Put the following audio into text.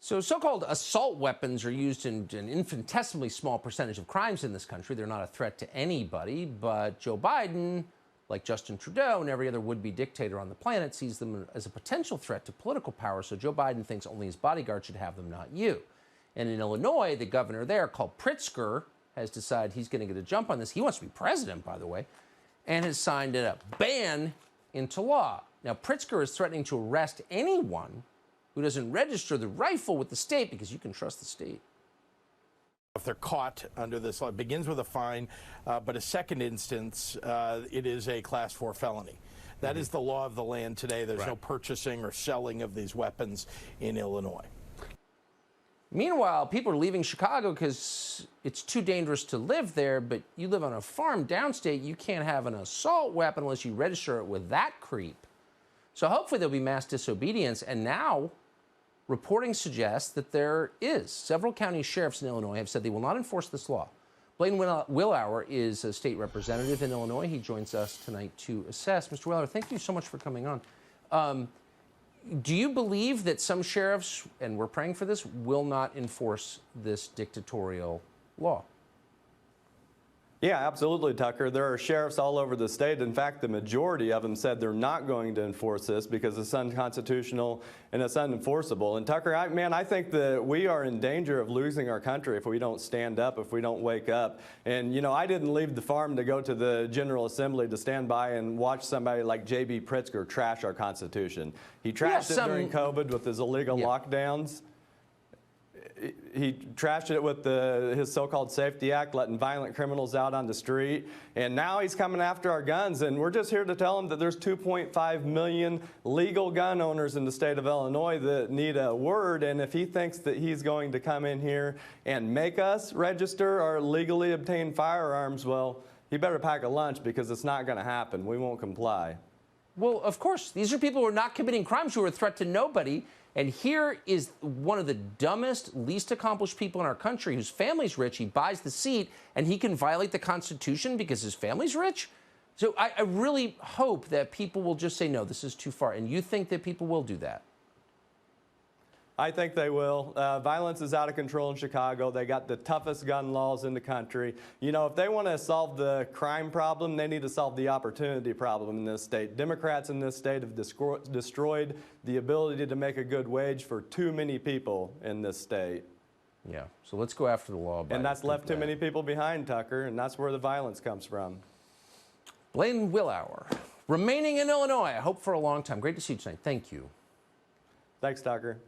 So so-called assault weapons are used in an infinitesimally small percentage of crimes in this country. They're not a threat to anybody, but Joe Biden, like Justin Trudeau and every other would-be dictator on the planet, sees them as a potential threat to political power. So Joe Biden thinks only his bodyguard should have them, not you. And in Illinois, the governor there, called Pritzker, has decided he's going to get a jump on this. He wants to be president, by the way, and has signed a ban into law. Now, Pritzker is threatening to arrest anyone who doesn't register the rifle with the state, because you can trust the state. If they're caught under this law, it begins with a fine, but a second instance, it is a Class 4 felony. That is the law of the land today. There's no purchasing or selling of these weapons in Illinois. Meanwhile, people are leaving Chicago because it's too dangerous to live there, but you live on a farm downstate, you can't have an assault weapon unless you register it with that creep. So hopefully there'll be mass disobedience, and now reporting suggests that there is. Several county sheriffs in Illinois have said they will not enforce this law. Blaine Wilhour is a state representative in Illinois. He joins us tonight to assess. Mr. Wilhour, thank you so much for coming on. Do you believe that some sheriffs, and we're praying for this, will not enforce this dictatorial law? Yeah, absolutely, Tucker. There are sheriffs all over the state. In fact, the majority of them said they're not going to enforce this because it's unconstitutional and it's unenforceable. And Tucker, I think that we are in danger of losing our country if we don't stand up, if we don't wake up. And, you know, I didn't leave the farm to go to the General Assembly to stand by and watch somebody like J.B. Pritzker trash our Constitution. He trashed it during COVID with his illegal lockdowns. He trashed it with his so-called Safety Act, letting violent criminals out on the street. And now he's coming after our guns. And we're just here to tell him that there's 2.5 million legal gun owners in the state of Illinois that need a word. And if he thinks that he's going to come in here and make us register our legally obtained firearms, well, he better pack a lunch, because it's not going to happen. We won't comply. Well, of course. These are people who are not committing crimes, who are a threat to nobody. And here is one of the dumbest, least accomplished people in our country, whose family's rich. He buys the seat, and he can violate the Constitution because his family's rich? So I really hope that people will just say, no, this is too far. And you think that people will do that? I think they will. Violence is out of control in Chicago. They got the toughest gun laws in the country. You know, if they want to solve the crime problem, they need to solve the opportunity problem in this state. Democrats in this state have destroyed the ability to make a good wage for too many people in this state. Yeah, so let's go after the law. And that's left too many people behind, Tucker, and that's where the violence comes from. Blaine Wilhour, remaining in Illinois, I hope for a long time. Great to see you tonight. Thank you. Thanks, Tucker.